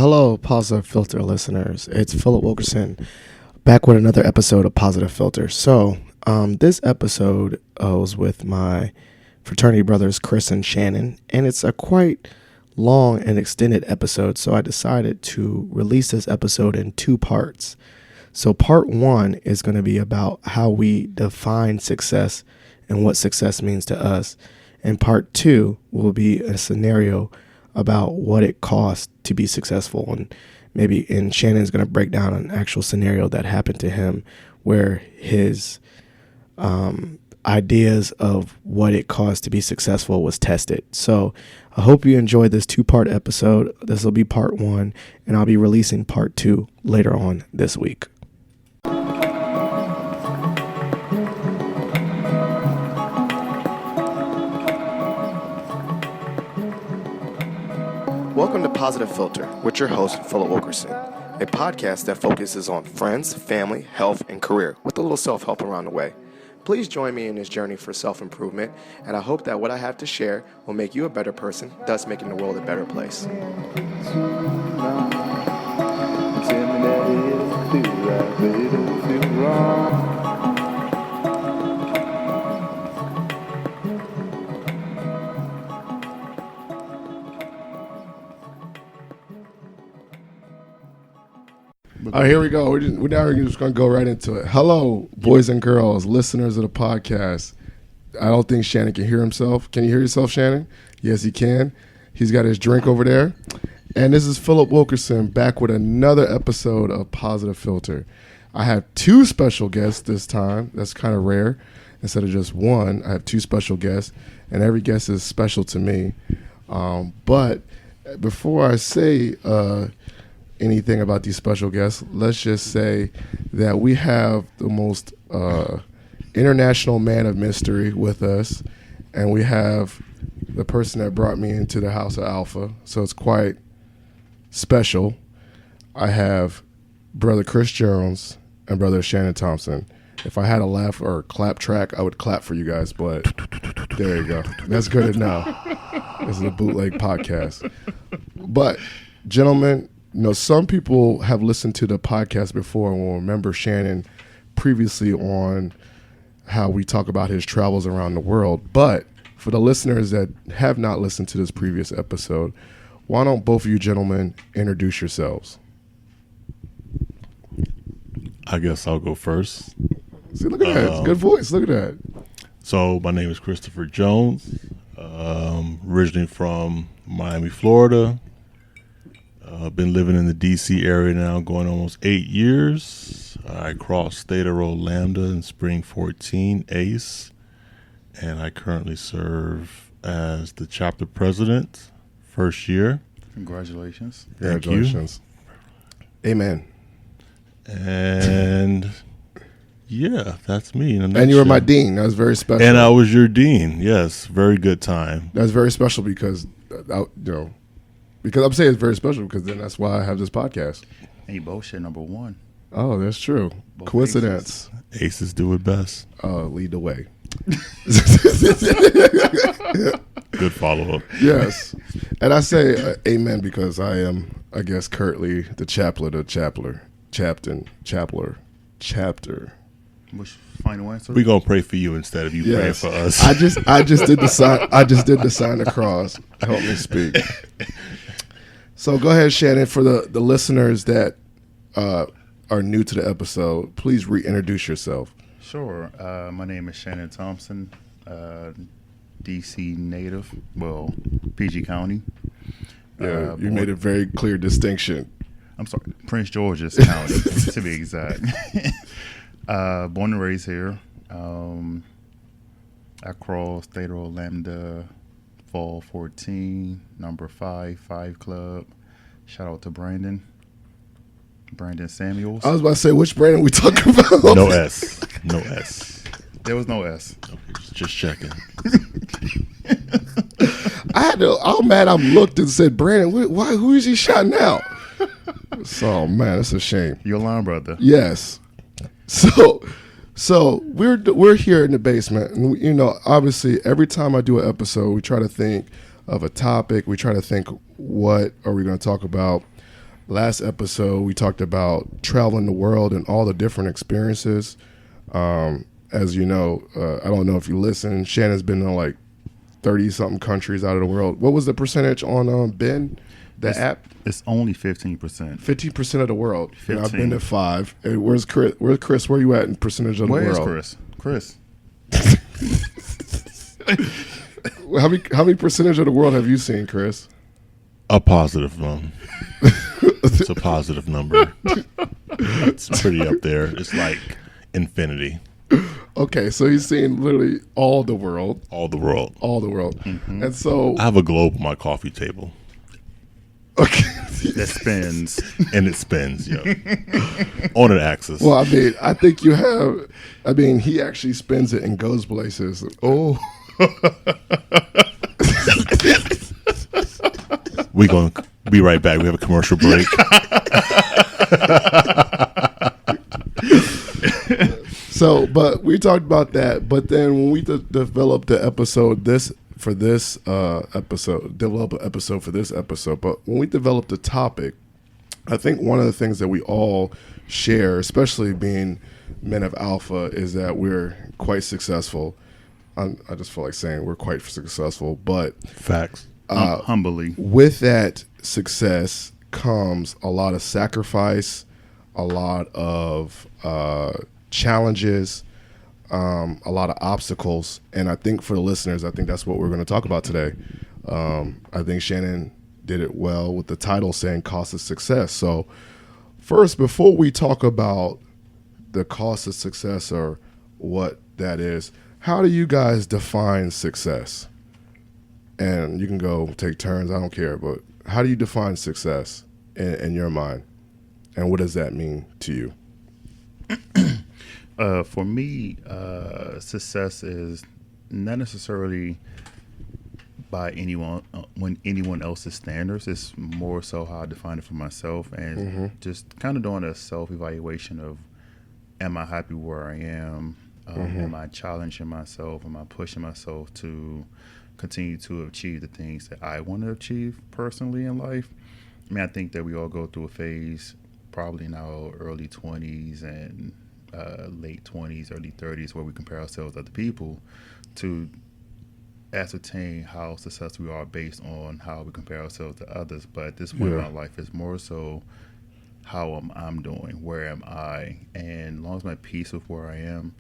Hello, Positive Filter listeners. It's Philip Wilkerson back with another episode of Positive Filter. So, this episode was with my fraternity brothers, Chris and Shannon, and it's a quite long and extended episode. So I decided to release this episode in two parts. So part one is going to be about how we define success and what success means to us. And part two will be a scenario about what it costs to be successful. And Shannon's going to break down an actual scenario that happened to him where his ideas of what it costs to be successful was tested. So I hope you enjoyed this two-part episode. This will be part one, and I'll be releasing part two later on this week. Welcome to Positive Filter with your host, Philip Wilkerson, a podcast that focuses on friends, family, health, and career with a little self-help around the way. Please join me in this journey for self-improvement, and I hope that what I have to share will make you a better person, thus making the world a better place. All right, here we go. We're just going to go right into it. Hello, boys and girls, listeners of the podcast. I don't think Shannon can hear himself. Can you hear yourself, Shannon? Yes, he can. He's got his drink over there. And this is Philip Wilkerson back with another episode of Positive Filter. I have two special guests this time. That's kind of rare. Instead of just one, I have two special guests, and every guest is special to me. But before I say anything about these special guests, let's just say that we have the most international man of mystery with us, and we have the person that brought me into the house of Alpha, so it's quite special. I have brother Chris Jones and brother Shannon Thompson. If I had a laugh or clap track, I would clap for you guys, but there you go. That's good enough. This is a bootleg podcast. But gentlemen, some people have listened to the podcast before and will remember Shannon previously on how we talk about his travels around the world. But for the listeners that have not listened to this previous episode, why don't both of you gentlemen introduce yourselves? I guess I'll go first. See, look at that. It's a good voice. Look at that. So my name is Christopher Jones, originally from Miami, Florida. I've been living in the D.C. area now going almost 8 years. I crossed Theta Rho Lambda in spring 14, ACE, and I currently serve as the chapter president, first year. Congratulations. Thank Congratulations. You. Amen. And yeah, that's me. And you were my dean. That was very special. And I was your dean. Yes, very good time. That was very special because, because I'm saying it's very special because then that's why I have this podcast. And you both share number one. Oh, that's true. Both coincidence. Aces do it best. Lead the way. Good follow-up. Yes. And I say amen because I am, I guess, currently the chapter. Which final answer? We're gonna pray for you instead of you praying for us. I just did the sign. I just did the sign of the cross. Help me speak. So go ahead, Shannon. For the listeners that are new to the episode, please reintroduce yourself. Sure. My name is Shannon Thompson, D.C. native. Well, PG County. Yeah, you made a very clear distinction. I'm sorry, Prince George's County, to be exact. Born and raised here. I crossed Theta Rho Lambda fall 14, number 5 club. Shout out to Brandon Samuels. I was about to say, which Brandon we talking about? No S. There was no S. Okay, just checking. I looked and said, Brandon, who is he shouting out? So, man, it's a shame. Your line brother. Yes. So we're here in the basement, and obviously every time I do an episode, we try to think of a topic. We try to think, what are we going to talk about? Last episode, we talked about traveling the world and all the different experiences. As you know, I don't know if you listen, Shannon's been in like 30-something countries out of the world. What was the percentage on Ben, the app? It's only 15%. 15% of the world. And I've 15. been to 5. And where's Chris? Where you at in percentage of the Where is world? Chris? How many percentage of the world have you seen, Chris? A positive one. It's a positive number. It's pretty up there. It's like infinity. Okay, so he's seen literally all the world. All the world. All the world. Mm-hmm. And so... I have a globe on my coffee table. Okay. That spins. And it spins, on an axis. Well, I mean, I think you have... I mean, he actually spins it and goes places. Oh. We're going to be right back. We have a commercial break. So, but we talked about that. But then when we developed the episode, develop an episode for this episode. But when we developed the topic, I think one of the things that we all share, especially being men of alpha, is that we're quite successful. I just feel like saying we're quite successful, but Facts. Humbly. with that success comes a lot of sacrifice, a lot of challenges, a lot of obstacles. And I think for the listeners, I think that's what we're going to talk about today. I think Shannon did it well with the title saying cost of success. So first, before we talk about the cost of success or what that is, how do you guys define success? And you can go take turns, I don't care, but how do you define success in your mind? And what does that mean to you? For me, success is not necessarily by anyone else's standards. It's more so how I define it for myself, and just kind of doing a self-evaluation of, am I happy where I am? Am I challenging myself? Am I pushing myself to continue to achieve the things that I want to achieve personally in life? I mean, I think that we all go through a phase, probably in our early 20s and late 20s, early 30s, where we compare ourselves to other people to ascertain how successful we are based on how we compare ourselves to others. But at this point in my life, it's more so how am I doing? Where am I? And as long as I'm at peace with where I am,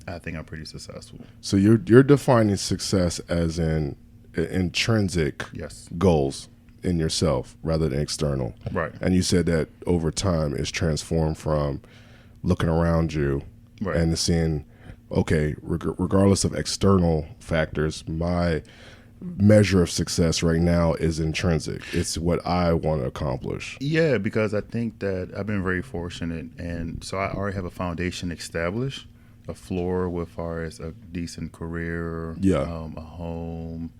I think I'm pretty successful. So you're defining success as in intrinsic Yes. goals in yourself rather than external. Right. And you said that over time it's transformed from looking around you Right. and seeing, okay, regardless of external factors, my measure of success right now is intrinsic. It's what I want to accomplish. Yeah, because I think that I've been very fortunate, and so I already have a foundation established, a floor with far as a decent career, a home,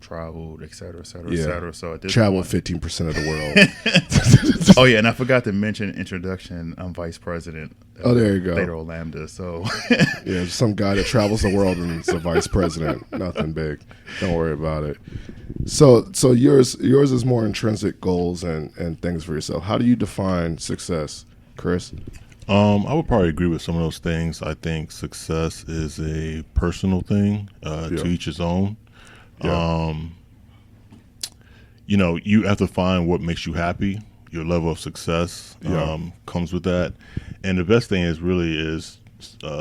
traveled, et cetera, et cetera, et cetera. So at this Travel point, 15% of the world. oh yeah, and I forgot to mention introduction. I'm vice president. Oh, there you go. Theta Lambda. So Yeah, some guy that travels the world and is a vice president. Nothing big. Don't worry about it. So yours is more intrinsic goals and things for yourself. How do you define success, Chris? I would probably agree with some of those things. I think success is a personal thing, to each his own. Yeah. You have to find what makes you happy. Your level of success comes with that. And the best thing is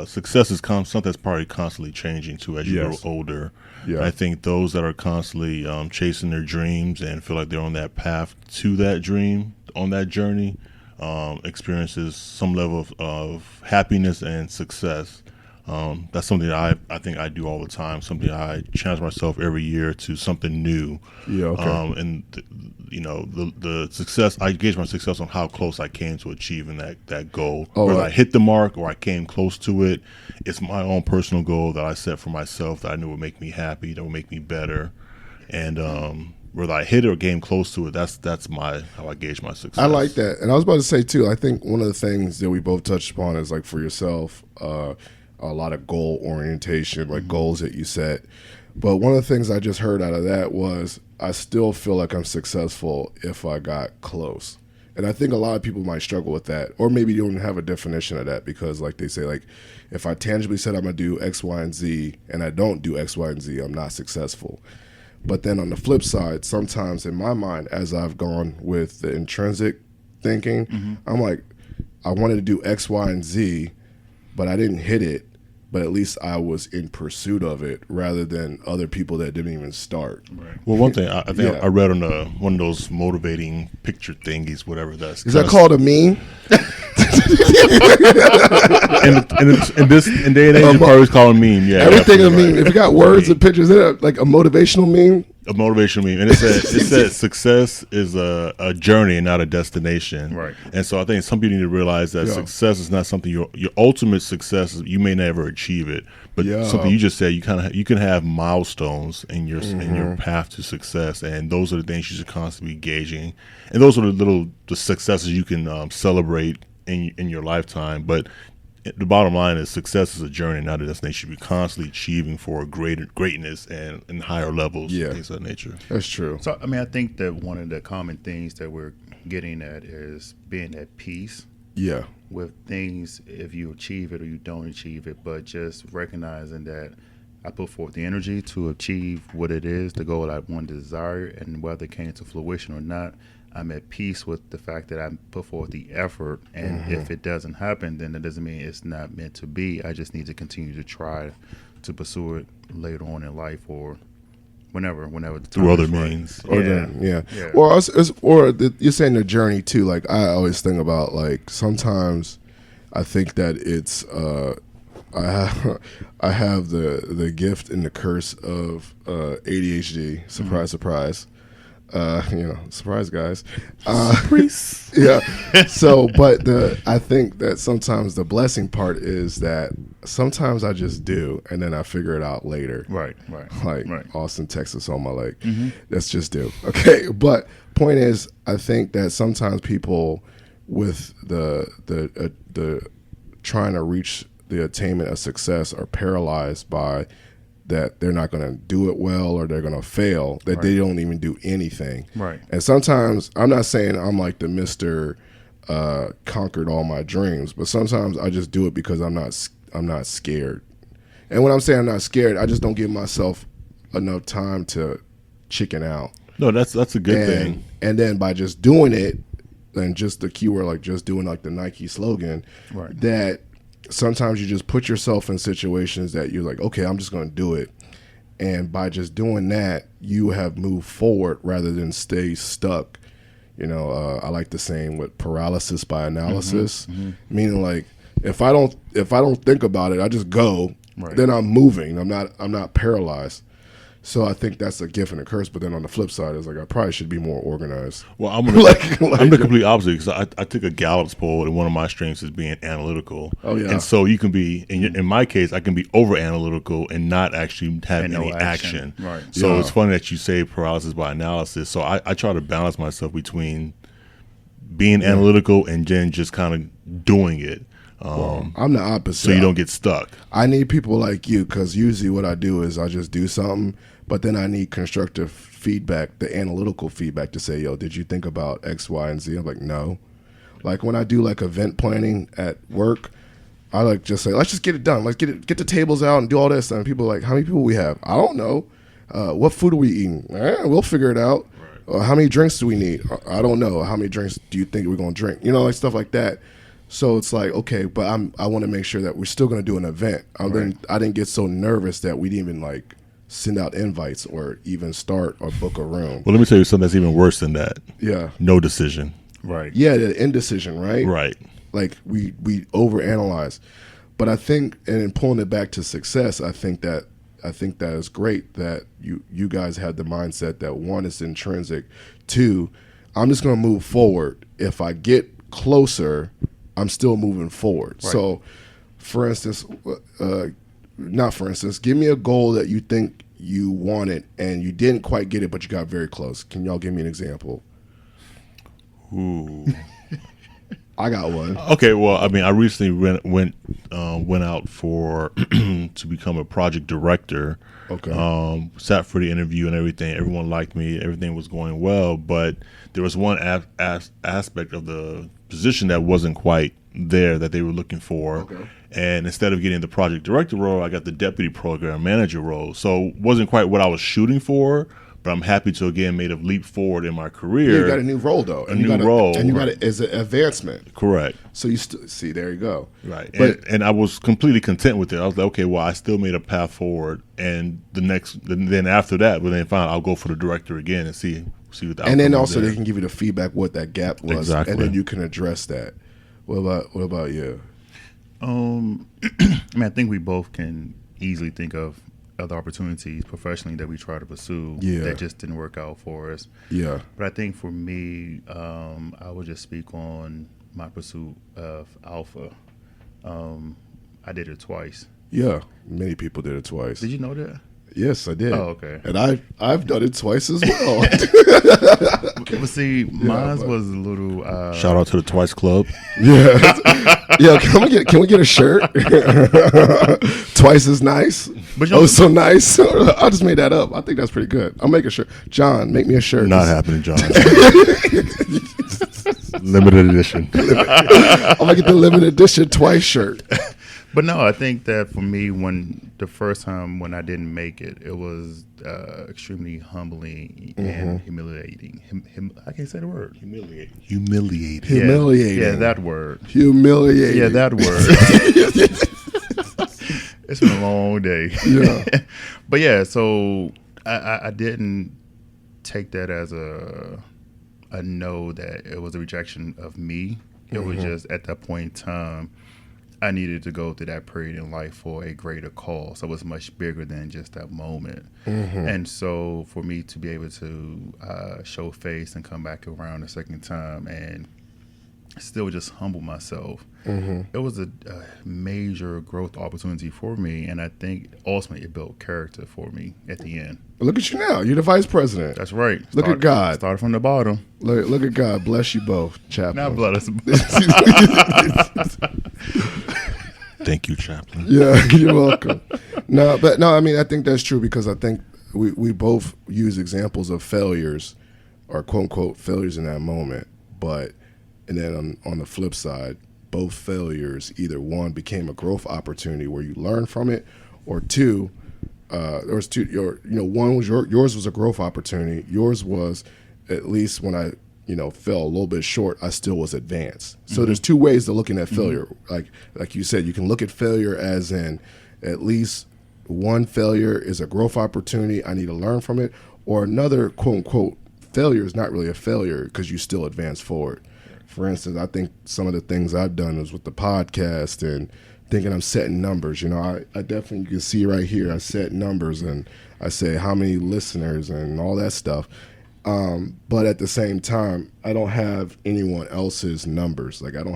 success is something that's probably constantly changing too as you grow older. Yeah. I think those that are constantly chasing their dreams and feel like they're on that path to that dream, on that journey, experiences some level of happiness and success. That's something that I think I do all the time. Something I challenge myself every year to something new. Yeah. Okay. And the success, I gauge my success on how close I came to achieving that goal. Whether I hit the mark or I came close to it, it's my own personal goal that I set for myself that I knew would make me happy, that would make me better, and whether I hit it or came close to it, that's how I gauge my success. I like that. And I was about to say too, I think one of the things that we both touched upon is like for yourself, a lot of goal orientation, like goals that you set. But one of the things I just heard out of that was I still feel like I'm successful if I got close. And I think a lot of people might struggle with that, or maybe you don't have a definition of that because, like they say, like if I tangibly said I'm going to do X, Y, and Z and I don't do X, Y, and Z, I'm not successful. But then on the flip side, sometimes in my mind, as I've gone with the intrinsic thinking, I'm like, I wanted to do X, Y, and Z, but I didn't hit it. But at least I was in pursuit of it rather than other people that didn't even start. Right. Well, one thing I think Yeah. I read on one of those motivating picture thingies, whatever that's. Is that called a meme? in day and age, you probably call it meme. Yeah, Everything a absolutely meme. right. If you got words and pictures in it, like a motivational meme. A motivational meme, and it said success is a journey and not a destination. Right. And so I think some people need to realize that Yeah. success is not something your ultimate success is. You may never achieve it, but Yeah. something you just said, you can have milestones in your path to success, and those are the things you should constantly be gauging, and those are the successes you can celebrate in your lifetime. But the bottom line is success is a journey, not a destination. You should be constantly achieving for greatness and higher levels, Yeah. things of that nature. That's true. So, I mean, I think that one of the common things that we're getting at is being at peace Yeah. with things if you achieve it or you don't achieve it, but just recognizing that I put forth the energy to achieve what it is, the goal I want to desire, and whether it came to fruition or not, I'm at peace with the fact that I put forth the effort, and if it doesn't happen, then it doesn't mean it's not meant to be. I just need to continue to try to pursue it later on in life or whenever the Through time other is right. means. Or Yeah. yeah. Or you're saying the journey too. Like I always think about like sometimes I think that it's I have the gift and the curse of ADHD. Surprise, surprise. Surprise, guys. Yeah. So, but I think that sometimes the blessing part is that sometimes I just do, and then I figure it out later. Right. Like Right. Austin, Texas, on my leg. Let's just do. Okay, but point is, I think that sometimes people with the trying to reach the attainment of success are paralyzed by that they're not going to do it well or they're going to fail, that they don't even do anything. Right. And sometimes, I'm not saying I'm like the Mr. Conquered all my dreams, but sometimes I just do it because I'm not scared. And when I'm saying I'm not scared, I just don't give myself enough time to chicken out. No, that's a good thing. And then by just doing it, and just the keyword, like just doing like the Nike slogan, Right. that sometimes you just put yourself in situations that you're like, okay, I'm just going to do it. And by just doing that, you have moved forward rather than stay stuck. I like the saying with paralysis by analysis, meaning like if I don't think about it, I just go, Right. then I'm moving. I'm not paralyzed. So I think that's a gift and a curse. But then on the flip side, it's like I probably should be more organized. Well, I'm Like- the complete opposite because I took a Gallup's poll, and one of my strengths is being analytical. Oh, yeah. And so you can be in my case, I can be over analytical and not actually have And no any action. action. Right. So Yeah. it's funny that you say paralysis by analysis. So I try to balance myself between being analytical and then just kind of doing it. I'm the opposite. So you don't get stuck. I need people like you because usually what I do is I just do something, but then I need constructive feedback, the analytical feedback to say, yo, did you think about X, Y, and Z? I'm like, no. Like when I do like event planning at work, I like just say, let's just get it done. Let's get the tables out and do all this stuff. And people are like, how many people we have? I don't know. What food are we eating? We'll figure it out. How many drinks do we need? I don't know. How many drinks do you think we're going to drink? Like stuff like that. So it's like, okay, but I want to make sure that we're still going to do an event. I didn't get so nervous that we didn't even like send out invites or even start or book a room. Well, let me tell you something that's even worse than that. Yeah. No decision. Right. Yeah, the indecision, right? Right. Like we overanalyze. But I think, and in pulling it back to success, I think that is great that you guys had the mindset that one is intrinsic, two, I'm just going to move forward. If I get closer, I'm still moving forward. Right. So, for instance, give me a goal that you think you wanted and you didn't quite get it, but you got very close. Can y'all give me an example? Ooh. I got one. Okay, well, I mean, I recently went out for to become a project director. Okay. Sat for the interview and everything. Everyone liked me. Everything was going well, but there was one aspect of the position that wasn't quite there that they were looking for. Okay. And instead of getting the project director role, I got the deputy program manager role. So it wasn't quite what I was shooting for, but I'm happy to again made a leap forward in my career. You got a new role though. A new role. And you got it as an advancement. Correct. So you see, there you go. Right. But and I was completely content with it. I was like, okay, well, I still made a path forward. And then after that, well, then fine, I'll go for the director again and see what the outcome and then is also there. they can give you the feedback what that gap was, Exactly. and then you can address that. What about you? I mean, I think we both can easily think of other opportunities professionally that we try to pursue that just didn't work out for us. Yeah. But I think for me, I would just speak on my pursuit of alpha. I did it twice. Yeah. Many people did it twice. Did you know that? Yes, I did. Oh, okay. And I've done it twice as well. But see, mine was a little. Shout out to the Twice Club. Yeah. Yeah. Can we get a shirt? Twice as nice. But you know, so nice. I just made that up. I think that's pretty good. I'll make a shirt. John, make me a shirt. Not happening, John. Limited edition. I'll make it the limited edition twice shirt. But no, I think that for me, when the first time when I didn't make it, it was extremely humbling and humiliating. I can't say the word. Humiliating. Humiliating. Yeah, that word. Humiliating. Yeah, that word. It's been a long day. Yeah. But yeah, so I didn't take that as a no, that it was a rejection of me. It was just at that point in time, I needed to go through that period in life for a greater cause. So it was much bigger than just that moment. And so for me to be able to show face and come back around a second time and still just humble myself, it was a major growth opportunity for me. And I think ultimately it built character for me at the end. Look at you now. You're the vice president. That's right. Look at God. Started from the bottom. Look at God. Bless you both, Chaplain. Not blood us. Thank you, Chaplain. Yeah, you're welcome. No, I mean, I think that's true because I think we both use examples of failures or quote unquote failures in that moment. And then on the flip side, both failures, either one became a growth opportunity where you learn from it, or two, one was yours was a growth opportunity. Yours was, at least when I fell a little bit short, I still was advanced. So there's two ways to looking at failure. Like you said, you can look at failure as in at least one failure is a growth opportunity. I need to learn from it. Or another quote unquote failure is not really a failure because you still advance forward. For instance, I think some of the things I've done is with the podcast and thinking I'm setting numbers. I definitely, you can see right here, I set numbers and I say how many listeners and all that stuff. But at the same time, I don't have anyone else's numbers. Like I don't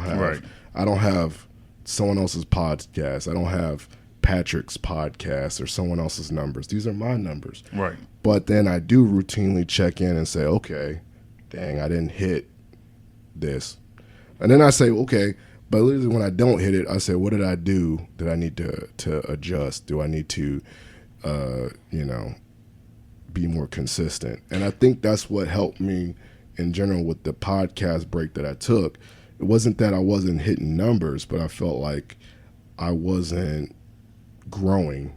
have someone else's podcast. I don't have Patrick's podcast or someone else's numbers. These are my numbers. Right. But then I do routinely check in and say, okay, dang, I didn't hit this. And then I say, okay, but literally when I don't hit it, I say, what did I do that I need to adjust? Do I need to, be more consistent? And I think that's what helped me in general with the podcast break that I took. It wasn't that I wasn't hitting numbers, but I felt like I wasn't growing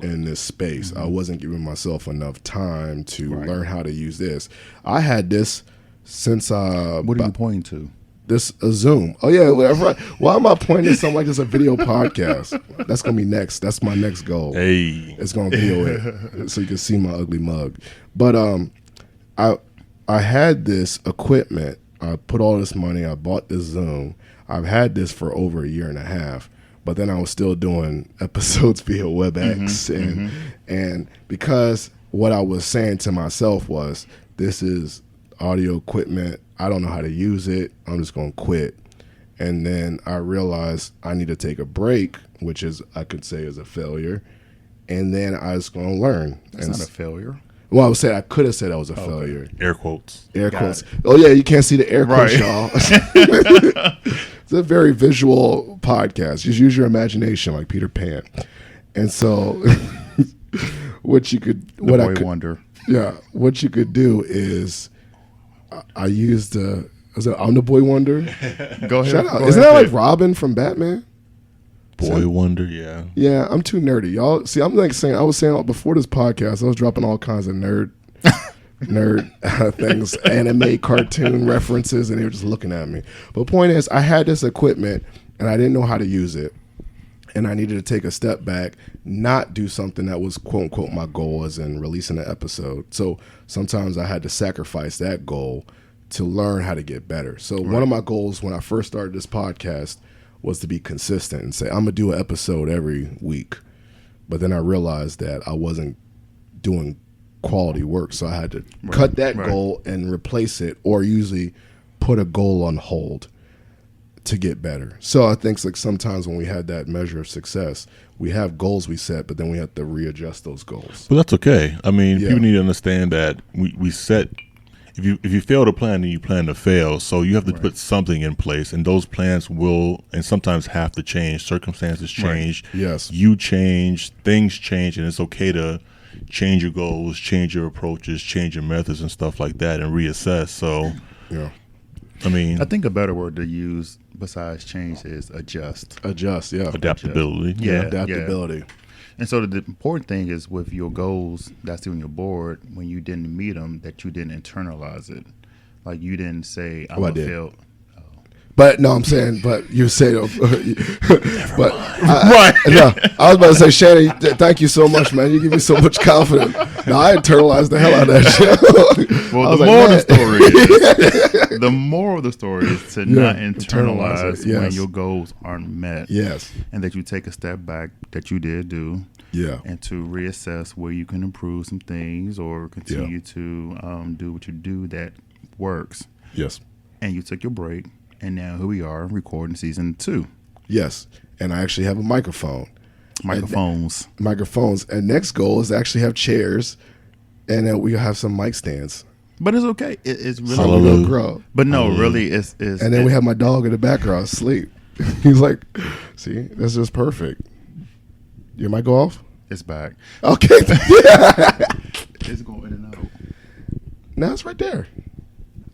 in this space. I wasn't giving myself enough time to learn how to use this. I had this since what are you pointing to? This a Zoom. Oh yeah, right. Why am I pointing to something like this? A video podcast. That's gonna be next. That's my next goal. Hey, it's gonna video it so you can see my ugly mug. But I had this equipment. I put all this money. I bought this Zoom. I've had this for over a year and a half. But then I was still doing episodes via WebEx, and because what I was saying to myself was, this is audio equipment. I don't know how to use it. I'm just going to quit. And then I realized I need to take a break, which is, I could say, is a failure. And then I was going to learn. That's not a failure. Well, I could have said that was a failure. Air quotes. Air quotes. Oh, yeah, you can't see the air quotes, y'all. It's a very visual podcast. Just use your imagination like Peter Pan. And so what you could The boy wonder. Yeah, what you could do is I used I'm the Boy Wonder. Go ahead. Shout out. Go Isn't ahead, that like Pip. Robin from Batman? Boy Wonder, yeah. Yeah, I'm too nerdy. Y'all see, I'm like saying, I was saying before this podcast, I was dropping all kinds of nerd things, anime, cartoon references, and they were just looking at me. But point is, I had this equipment and I didn't know how to use it. And I needed to take a step back, not do something that was quote unquote my goal as in releasing an episode. So sometimes I had to sacrifice that goal to learn how to get better. So one of my goals when I first started this podcast was to be consistent and say, I'm gonna do an episode every week. But then I realized that I wasn't doing quality work. So I had to cut that goal and replace it, or usually put a goal on hold to get better. So I think like sometimes when we had that measure of success, we have goals we set, but then we have to readjust those goals. But that's okay. I mean, Yeah. people need to understand that we set. If you fail to plan, then you plan to fail. So you have to put something in place, and those plans will and sometimes have to change. Circumstances change. Yes. You change. Things change, and it's okay to change your goals, change your approaches, change your methods, and stuff like that, and reassess. So, Yeah. I mean, I think a better word to use besides change is adjust. Adjust, yeah. adaptability. Yeah. Adaptability. And so the important thing is with your goals that's on your board, when you didn't meet them, that you didn't internalize it. Like you didn't say, I'm I going to did. fail. But no, I'm saying, but you say, but Right. no, I was about to say, Shannon, thank you so much, man. You give me so much confidence. No, I internalized the hell out of that shit. Well, I was the like, moral man. of the story is the moral of the story is to not internalize internalize it, yes. when your goals aren't met. Yes. And that you take a step back that you did do. Yeah. And to reassess where you can improve some things or continue to do what you do that works. Yes. And you took your break, and now here we are recording season 2. Yes. And I actually have a microphone. Microphones. Microphones. And next goal is to actually have chairs, and then we have some mic stands. But it's okay. It's really So we Hallelujah. gonna grow. But no, really, it's And then we have my dog in the background asleep. He's like, see, that's just perfect. Your mic go off? it's back. Okay. It's going in and out. No, it's right there.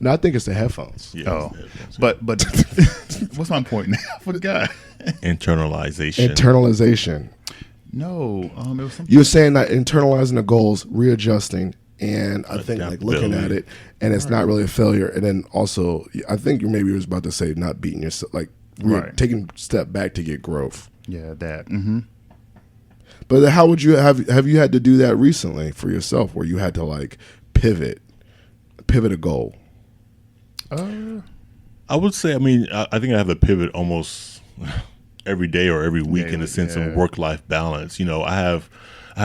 No, I think it's the headphones. Yeah, Oh, but what's my point now? I forgot. internalization. Internalization. No, it was something. You were saying that internalizing the goals, readjusting, and I think like looking at it, and it's not really a failure. And then also, I think you maybe was about to say not beating yourself, like taking a step back to get growth. Yeah, that. Mm-hmm. But how would you have you had to do that recently for yourself, where you had to like pivot a goal? I would say, I mean, I think I have a pivot almost every day or every week in the sense of work-life balance. You know, I have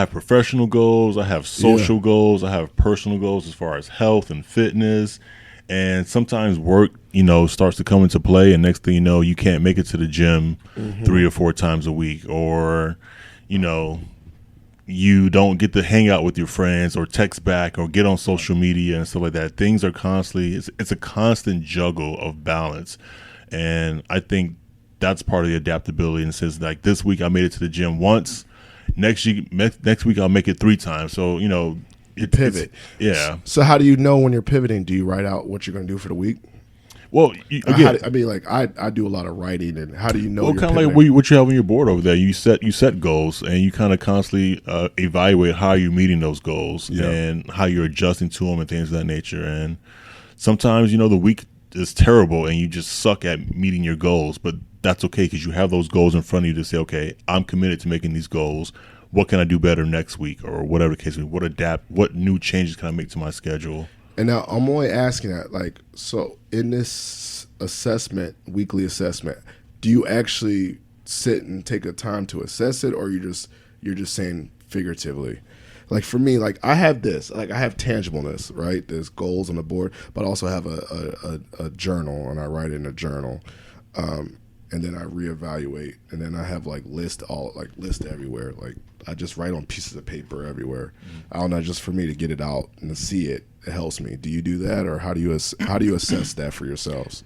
professional goals, I have social goals, I have personal goals as far as health and fitness, and sometimes work, you know, starts to come into play, and next thing you know, you can't make it to the gym 3 or 4 times a week, or, you know, you don't get to hang out with your friends or text back or get on social media and stuff like that. Things are constantly, it's a constant juggle of balance. And I think that's part of the adaptability, and says like this week I made it to the gym once, next week I'll make it 3 times. So, you know, Pivot. Yeah. So how do you know when you're pivoting? Do you write out what you're going to do for the week? Well, again, I mean, like I do a lot of writing, and how do you know? well, you're kind of like pivoting? what you have on your board over there. You set goals, and you kind of constantly evaluate how you're meeting those goals and how you're adjusting to them and things of that nature. And sometimes, you know, the week is terrible, and you just suck at meeting your goals. But that's okay, because you have those goals in front of you to say, okay, I'm committed to making these goals. What can I do better next week, or whatever the case may be? What new changes can I make to my schedule? And now I'm only asking that, like, so in this weekly assessment, do you actually sit and take a time to assess it, or you're just saying figuratively? Like for me, like I have tangibleness, right? There's goals on the board, but I also have a journal, and I write in a journal, and then I reevaluate, and then I have list everywhere. Like I just write on pieces of paper everywhere. I don't know, just for me to get it out and to see it. It helps me. Do you do that, or how do you assess that for yourselves?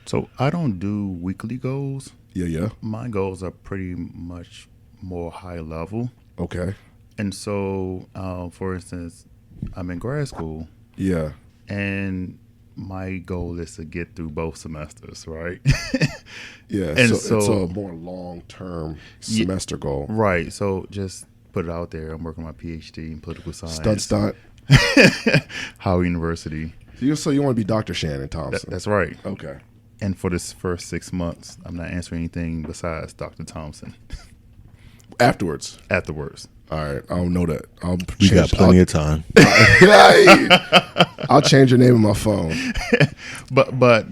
So I don't do weekly goals. Yeah. My goals are pretty much more high level. Okay. And so, for instance, I'm in grad school, Yeah. and my goal is to get through both semesters, right? Yeah. And so it's so- a more long-term semester goal. Right. So just put it out there. I'm working my PhD in political science. Stunt. Howard University. So you want to be Dr. Shannon Thompson? That's right. Okay. And for this first 6 months, I'm not answering anything besides Dr. Thompson Afterwards. afterwards. All right. I don't know that. We got plenty of time. I'll change your name on my phone. But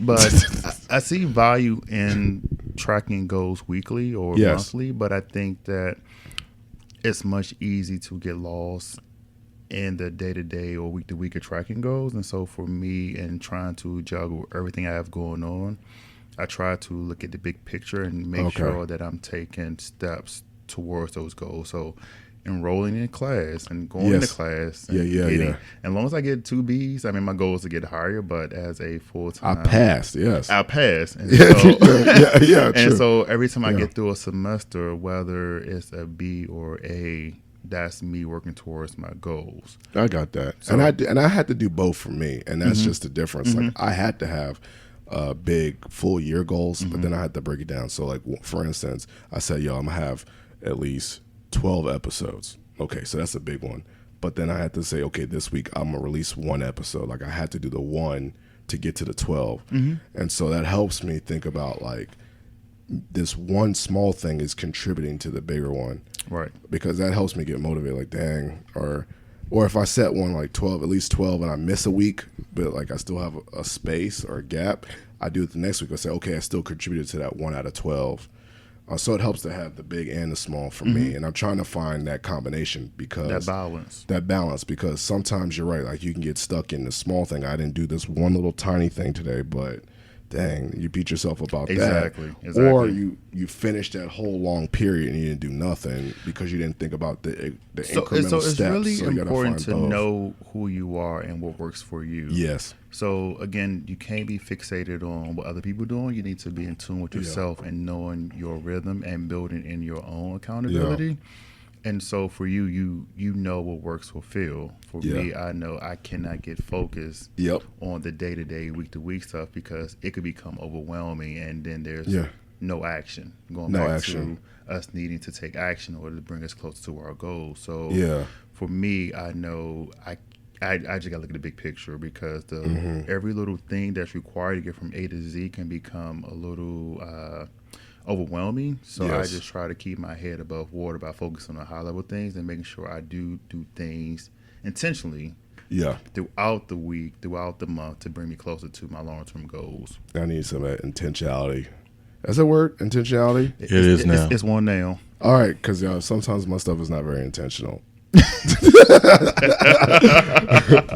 I see value in tracking goals weekly or Yes. monthly, but I think that it's much easy to get lost in the day-to-day or week-to-week of tracking goals. And so for me, in trying to juggle everything I have going on, I try to look at the big picture and make Okay. sure that I'm taking steps towards those goals. So enrolling in class and going Yes. to class. Yeah, And yeah, yeah. As long as I get 2 Bs, I mean, my goal is to get higher, but as a I full-time... passed. Yes. I passed. And Yeah. so, yeah. and True. so every time I Yeah. get through a semester, whether it's a B or A, that's me working towards my goals. I got that, So- and I had to do both for me, and that's just the difference. Like I had to have big full year goals, but then I had to break it down. So like for instance, I said, "Yo, I'm gonna have at least 12 episodes." Okay, so that's a big one. But then I had to say, "Okay, this week I'm gonna release 1 episode." Like I had to do the 1 to get to the 12, and so that helps me think about like this one small thing is contributing to the bigger one. Right. Because that helps me get motivated. Like, dang, or if I set one like 12, at least 12, and I miss a week, but like I still have a space or a gap, I do it the next week. I say, okay, I still contributed to that 1 out of 12. So it helps to have the big and the small for me, and I'm trying to find that combination because That balance. because sometimes you're right. Like you can get stuck in the small thing. I didn't do this one little tiny thing today, but dang, you beat yourself about Exactly. that. Or you finished that whole long period and you didn't do nothing because you didn't think about the incremental So it's steps. really So you gotta important find to both. know who you are and what works for you. Yes. So again, you can't be fixated on what other people are doing. You need to be in tune with yourself and knowing your rhythm and building in your own accountability. And so for you, you know what works for Phil. For me, I know I cannot get focused Yep. on the day-to-day, week-to-week stuff because it could become overwhelming, and then there's no action. Going No back action. to us needing to take action in order to bring us closer to our goals. So for me, I know I just got to look at the big picture because every little thing that's required to get from A to Z can become a little overwhelming. So I just try to keep my head above water by focusing on high level things and making sure I do things intentionally throughout the week, throughout the month to bring me closer to my long-term goals. I need some of that intentionality. That's a word, intentionality? It is now. It's one now. All right, because sometimes my stuff is not very intentional.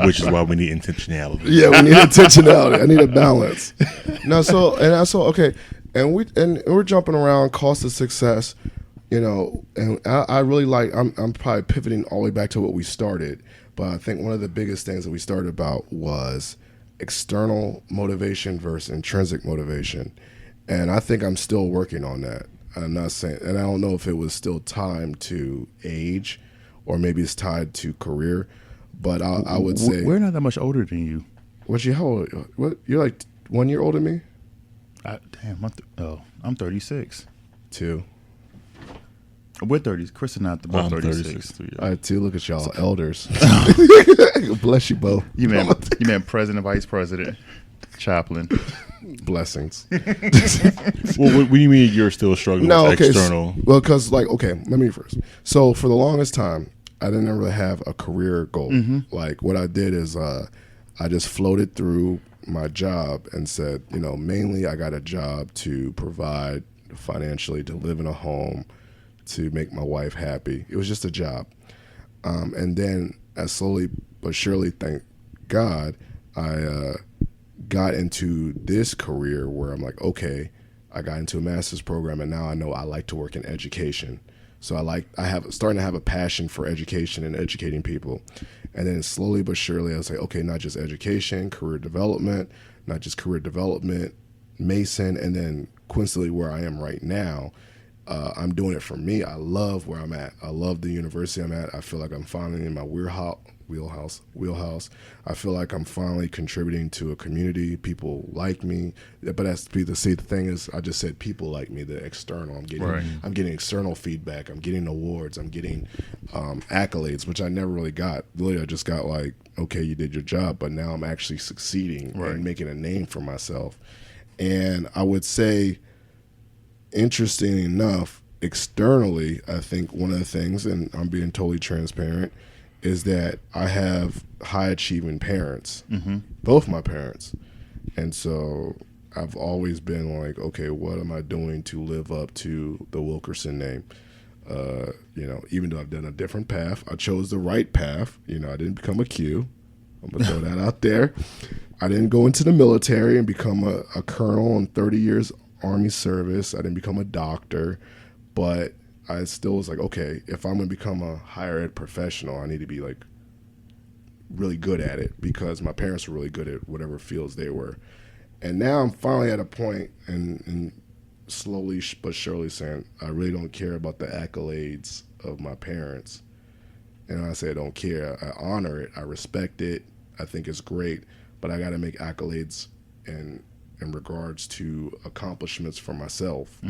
Which is why we need intentionality. Yeah, we need intentionality. I need a balance. No, okay, and we're jumping around cost of success, and I really like. I'm probably pivoting all the way back to what we started, but I think one of the biggest things that we started about was external motivation versus intrinsic motivation, and I think I'm still working on that. I'm not saying, and I don't know if it was still timed to age, or maybe it's tied to career. But I would say we're not that much older than you. How old? What? You're like 1 year older than me? I'm 36. 2. We're 30. Chris and I are both I'm 36. 36 too, All right, 2. Look at y'all, elders. Bless you both. You meant president, vice president, chaplain. Blessings. Well, what do you mean you're still struggling with external? Well, because let me first. So for the longest time, I didn't really have a career goal. Like what I did is I just floated through my job and said, mainly I got a job to provide financially, to live in a home, to make my wife happy. It was just a job. And then as slowly but surely, thank God, I got into this career where I'm like, okay, I got into a master's program and now I know I like to work in education. So starting to have a passion for education and educating people. And then slowly but surely I was like, okay, not just education, career development, not just career development, Mason, and then coincidentally where I am right now, I'm doing it for me. I love where I'm at. I love the university I'm at. I feel like I'm finally in my wheelhouse. I feel like I'm finally contributing to a community. People like me, but that's the thing is, I just said people like me. The external, I'm getting external feedback. I'm getting awards. I'm getting accolades, which I never really got. Really, I just got like, okay, you did your job, but now I'm actually succeeding and making a name for myself. And I would say, interesting enough, externally, I think one of the things, and I'm being totally transparent, is that I have high achieving parents, both my parents. And so I've always been like, okay, what am I doing to live up to the Wilkerson name? Even though I've done a different path, I chose the right path. I didn't become a Q. I'm going to throw that out there. I didn't go into the military and become a colonel in 30 years Army service. I didn't become a doctor, but I still was like, okay, if I'm going to become a higher ed professional, I need to be like really good at it, because my parents were really good at whatever fields they were. And now I'm finally at a point, and slowly but surely saying, I really don't care about the accolades of my parents. And I say I don't care. I honor it. I respect it. I think it's great, but I got to make accolades in regards to accomplishments for myself.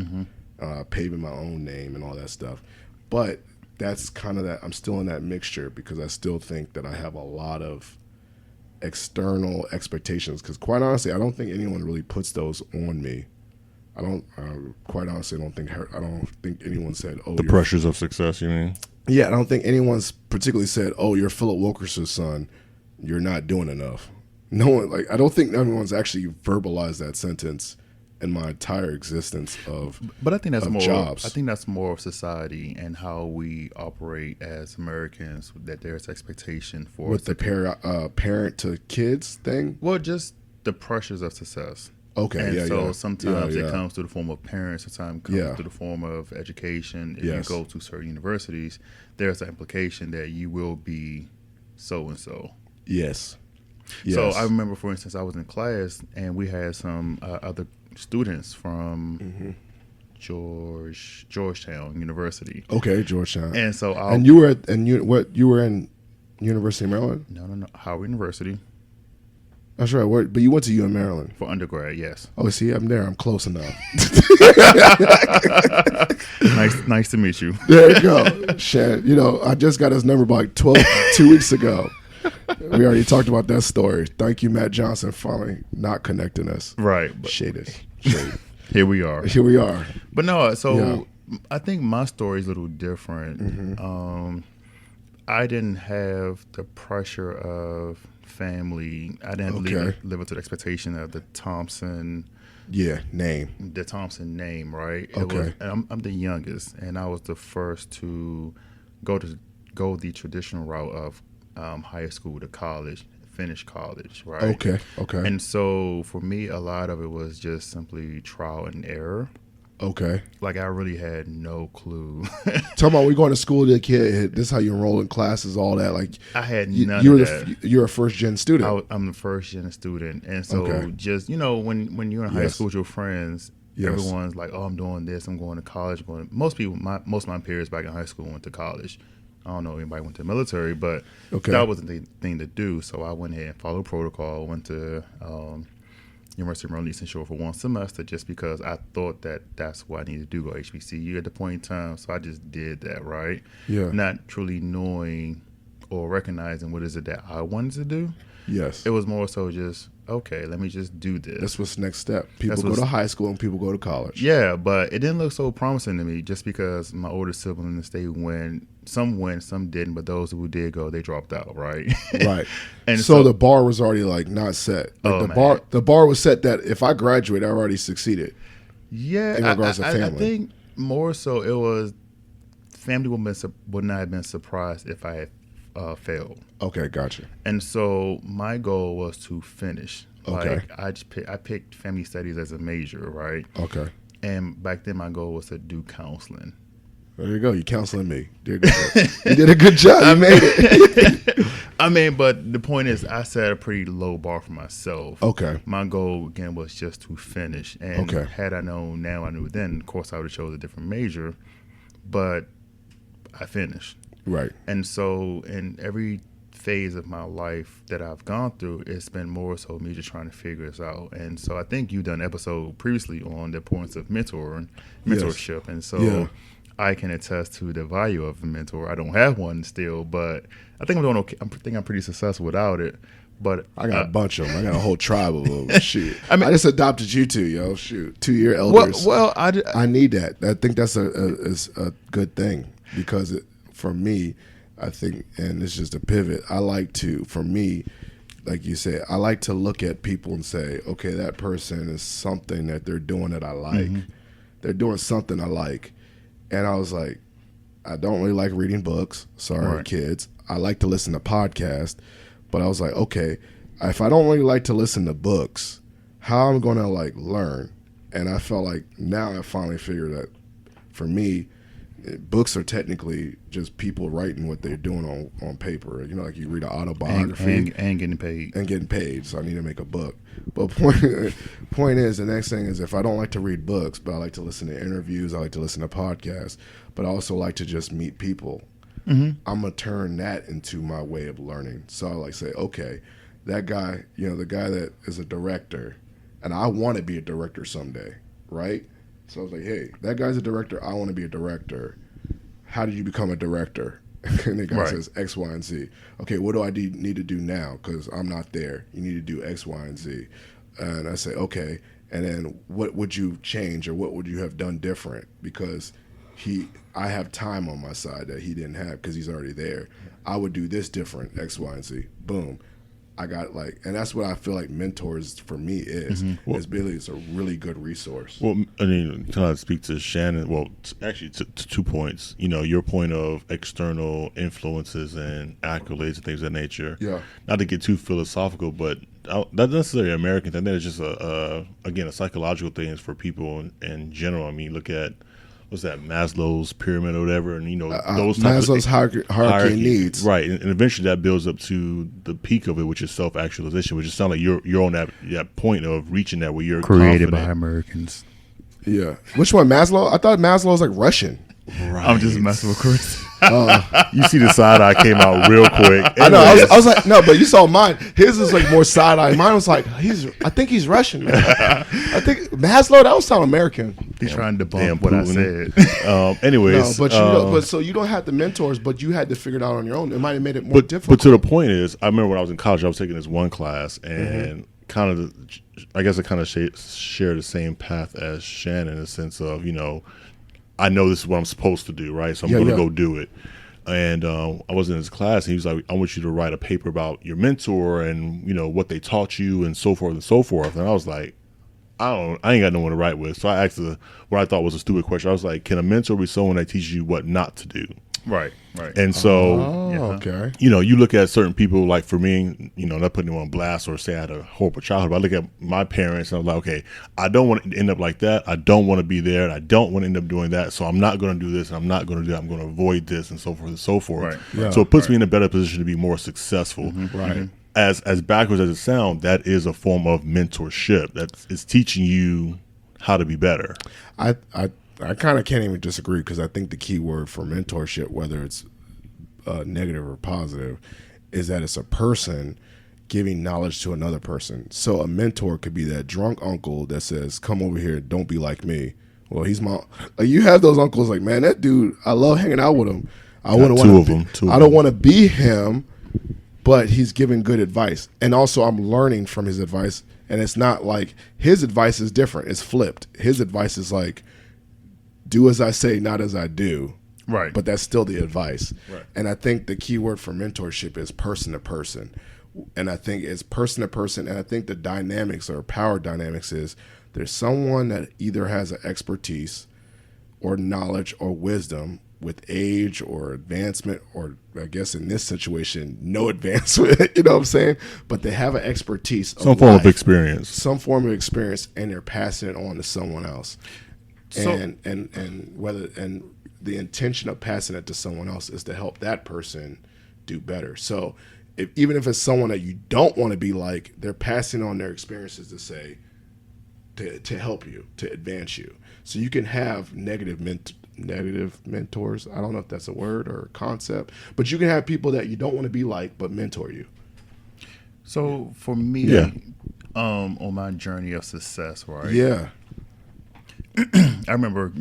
Paving my own name and all that stuff. But that's kind of that. I'm still in that mixture, because I still think that I have a lot of external expectations, because quite honestly, I don't think anyone really puts those on me. I don't quite honestly I don't think anyone said, oh, the pressures of success, you mean? Yeah, I don't think anyone's particularly said, oh, you're Philip Wilkerson's son, you're not doing enough. No one, I don't think anyone's actually verbalized that sentence in my entire existence of But I think that's more jobs. I think that's more of society and how we operate as Americans, that there's expectation for With the parent to kids thing? Well, just the pressures of success. Okay, And yeah, so yeah. sometimes Yeah, it yeah. comes through the form of parents, sometimes it comes Yeah. through the form of education. If Yes. you go to certain universities, there's an implication that you will be so-and-so. Yes. So Yes. I remember, for instance, I was in class and we had some other students from Georgetown University. Okay, Georgetown. And so And you were you were in University of Maryland? No, Howard University That's right. But you went to UM Maryland. for undergrad, yes. Oh, see, I'm there. I'm close enough. Nice to meet you. There you go, Shannon. I just got his number about 2 weeks ago. We already talked about that story. Thank you, Matt Johnson, finally not connecting us. Right. But Shade. here we are. Here we are. But no, so Yeah. I think my story is a little different. I didn't have the pressure of family. I didn't live up to the expectation of the Thompson Name. right? Okay. I'm the youngest, and I was the first to go the traditional route of high school to college, finish college, right? Okay. And so for me, a lot of it was just simply trial and error. Okay. Like, I really had no clue. Talking about we going to school to a kid. This is how you enroll in classes, all that. Like, I had you none were of that. you're a first gen student. I'm the first gen student, and so Okay. just when you're in high Yes. school with your friends, Yes. everyone's like, "Oh, I'm doing this. I'm going to college." Most of my peers back in high school went to college. I don't know if anybody went to the military, but Okay. that wasn't the thing to do. So I went ahead and followed protocol. Went to University of Maryland Eastern Shore for one semester, just because I thought that that's what I needed to do, go HBCU at the point in time. So I just did that, right? Yeah. Not truly knowing or recognizing what is it that I wanted to do. Yes. It was more so just, okay, let me just do this. That's what's next step. People That's go what's- to high school and people go to college. Yeah, but it didn't look so promising to me, just because my older siblings, they went, some didn't, but those who did go, they dropped out, right? Right. And so so the bar was already like not set. Like Oh, the man. bar was set that if I graduate, I already succeeded. Yeah, in regards to I family. think more so it was family would not have been surprised if I had failed. Okay, gotcha. And so my goal was to finish. Okay. Like, I picked family studies as a major, right? Okay. And back then my goal was to do counseling. There you go. You counseling me. You did a good job. You made it. I mean, but the point is, I set a pretty low bar for myself. Okay. My goal again was just to finish, and Okay. had I known now, I knew then. Of course, I would have chose a different major, but I finished. Right. And so, in every phase of my life that I've gone through, it's been more so me just trying to figure this out. And so, I think you done an episode previously on the importance of mentorship, and so. Yeah. I can attest to the value of a mentor. I don't have one still, but I think I'm doing okay. I think I'm pretty successful without it. But I got a bunch of them. I got a whole tribe of them. Shoot. I just adopted you two, yo. Shoot. 2-year elders. Well, I need that. I think that's a good thing because for me, I think, and it's just a pivot, for me, like you said, I like to look at people and say, okay, that person is something that they're doing that I like. Mm-hmm. They're doing something I like. And I was like, I don't really like reading books. Sorry, kids. I like to listen to podcasts. But I was like, okay, if I don't really like to listen to books, how am I going to like learn? And I felt like now I finally figured that for me, books are technically just people writing what they're doing on paper. You know, like you read an autobiography. And getting paid. And getting paid. So I need to make a book. But point is, the next thing is if I don't like to read books, but I like to listen to interviews, I like to listen to podcasts, but I also like to just meet people. Mm-hmm. I'm going to turn that into my way of learning. So I like say, okay, that guy, the guy that is a director, and I want to be a director someday, right? So I was like, hey, that guy's a director. I want to be a director. How did you become a director? And the guy says X, Y, and Z. Okay, what do I need to do now? Because I'm not there. You need to do X, Y, and Z. And I say, okay. And then what would you change or what would you have done different? Because I have time on my side that he didn't have because he's already there. I would do this different, X, Y, and Z. Boom. I got and that's what I feel like mentors for me is. Mm-hmm. It's a really good resource. Well, I mean, can I speak to Shannon? Well, actually, to 2 points. Your point of external influences and accolades and things of that nature. Yeah. Not to get too philosophical, but not necessarily American thing. That is just a psychological thing for people in general. I mean, look at. What's that, Maslow's pyramid or whatever, and those Maslow's hierarchy of needs, right? And eventually that builds up to the peak of it, which is self-actualization, which is sound like you're on that point of reaching that where you're created confident. by Americans. Yeah, which one, Maslow? I thought Maslow was like Russian. Right. I'm just messing with Chris. You see the side eye came out real quick. I know. I was like, no, but you saw mine. His is like more side eye. Mine was like, I think he's Russian, man. I think Maslow, that would sound American. He's trying to debunk what I said. Anyways, but so you don't have the mentors, but you had to figure it out on your own. It might have made it more difficult. But to the point is, I remember when I was in college, I was taking this one class, and I guess I kind of share the same path as Shannon in the sense of, I know this is what I'm supposed to do, right? So I'm going to go do it. And I was in his class, and he was like, I want you to write a paper about your mentor and, what they taught you and so forth and so forth. And I was like, I ain't got no one to write with. So I asked what I thought was a stupid question. I was like, can a mentor be someone that teaches you what not to do? Right. And so, okay. You look at certain people, like for me, not putting them on blast or say I had a horrible childhood, but I look at my parents and I'm like, okay, I don't want to end up like that. I don't want to be there. And I don't want to end up doing that. So I'm not going to do this and I'm not going to do that. I'm going to avoid this and so forth and so forth. Right. Yeah. So it puts me in a better position to be more successful. Mm-hmm. Right. Mm-hmm. As backwards as it sounds, that is a form of mentorship. It's teaching you how to be better. I kind of can't even disagree because I think the key word for mentorship, whether it's negative or positive, is that it's a person giving knowledge to another person. So a mentor could be that drunk uncle that says, come over here, don't be like me. Well, he's you have those uncles like, man, that dude, I love hanging out with him. I don't want to be him, but he's giving good advice. And also I'm learning from his advice. And it's not like his advice is different. It's flipped. His advice is like, do as I say, not as I do. Right. But that's still the advice. Right. And I think the key word for mentorship is person to person. And I think it's person to person. And I think the dynamics or power dynamics is there's someone that either has an expertise or knowledge or wisdom with age or advancement, or I guess in this situation, no advancement, you know what I'm saying? But they have an expertise. Some form of experience. Some form of experience, and they're passing it on to someone else. So, and the intention of passing it to someone else is to help that person do better. So even if it's someone that you don't want to be like, they're passing on their experiences to say, to help you, to advance you. So you can have negative mentors. I don't know if that's a word or a concept, but you can have people that you don't want to be like, but mentor you. So for me, on my journey of success, right? Yeah. I remember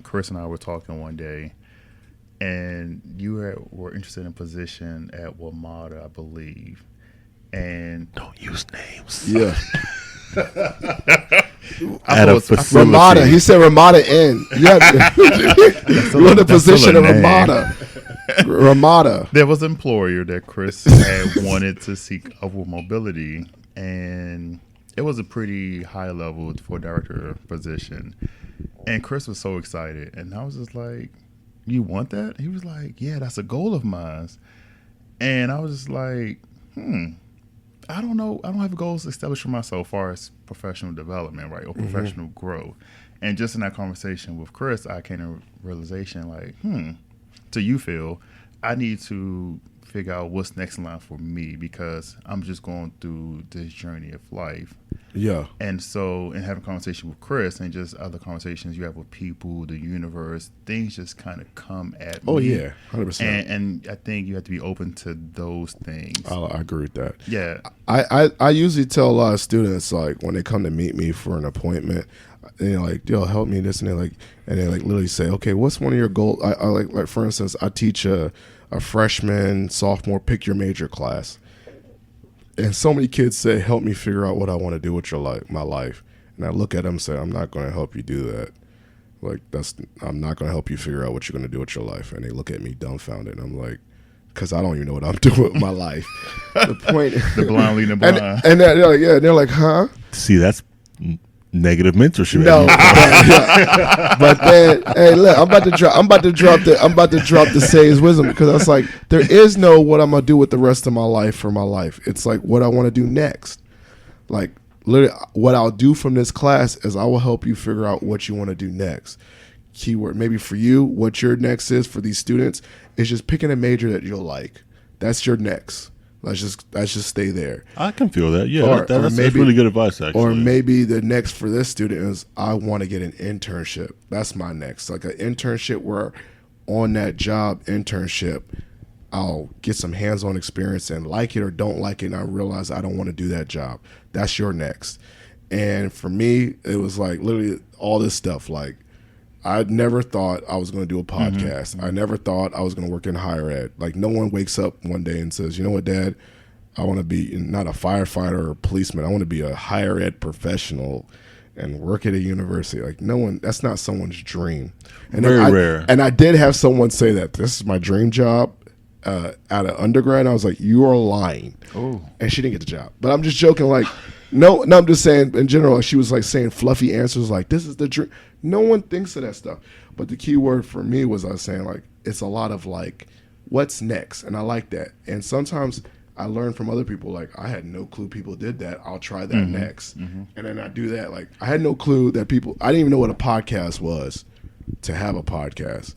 Chris and I were talking one day, and you were interested in a position at WMATA, I believe. And don't use names. Yeah. At a facility. Ramada. He said Ramada Inn. Yeah. You're in the position of Ramada. Ramada. There was an employer that Chris had wanted to seek upward mobility, and it was a pretty high level for director position. And Chris was so excited, and I was just like, "You want that?" He was like, "Yeah, that's a goal of mine." And I was just like, I don't know. I don't have goals established for myself as far as professional development, right, or professional growth. And just in that conversation with Chris, I came to realization, like, so you feel I need to figure out what's next in line for me, because I'm just going through this journey of life. Yeah. And so in having a conversation with Chris and just other conversations you have with people, the universe, things just kind of come at me. Oh, yeah, 100%. And I think you have to be open to those things. I agree with that. Yeah. I usually tell a lot of students, like, when they come to meet me for an appointment, and they're like, yo, help me this, and they like literally say, okay, what's one of your goals? I like for instance, I teach a freshman, sophomore, pick your major class. And so many kids say, help me figure out what I want to do with my life. And I look at them and say, I'm not going to help you do that. Like, I'm not going to help you figure out what you're going to do with your life. And they look at me dumbfounded. And I'm like, because I don't even know what I'm doing with my life. The point, the blind leading the blind. And they're like, yeah, and they're like, huh? See, that's negative mentorship. No, but then, hey, look, I'm about to drop the sage wisdom, because I was like, there is no what I'm gonna do with the rest of my life for my life. It's like what I want to do next. Like, literally, what I'll do from this class is I will help you figure out what you want to do next. Keyword, maybe for you, what your next is for these students is just picking a major that you'll like. That's your next. Let's just stay there. I can feel that. Yeah, that's really good advice, actually. Or maybe the next for this student is, I want to get an internship. That's my next. Like an internship where on that job internship, I'll get some hands-on experience and like it or don't like it, and I realize I don't want to do that job. That's your next. And for me, it was like literally all this stuff. Like, I never thought I was going to do a podcast. I never thought I was going to work in higher ed. Like, no one wakes up one day and says, you know what, Dad, I want to be not a firefighter or a policeman. I want to be a higher ed professional and work at a university. Like, no one, that's not someone's dream. And very rare. And I did have someone say that this is my dream job out of undergrad. And I was like, you are lying. Oh. And she didn't get the job. But I'm just joking. Like, no, I'm just saying in general, she was like saying fluffy answers like, this is the dream. No one thinks of that stuff. But the key word for me was, I was saying, like, it's a lot of like, what's next? And I like that. And sometimes I learn from other people, like, I had no clue people did that. I'll try that next. And then I do that. Like, I had no clue that I didn't even know what a podcast was to have a podcast,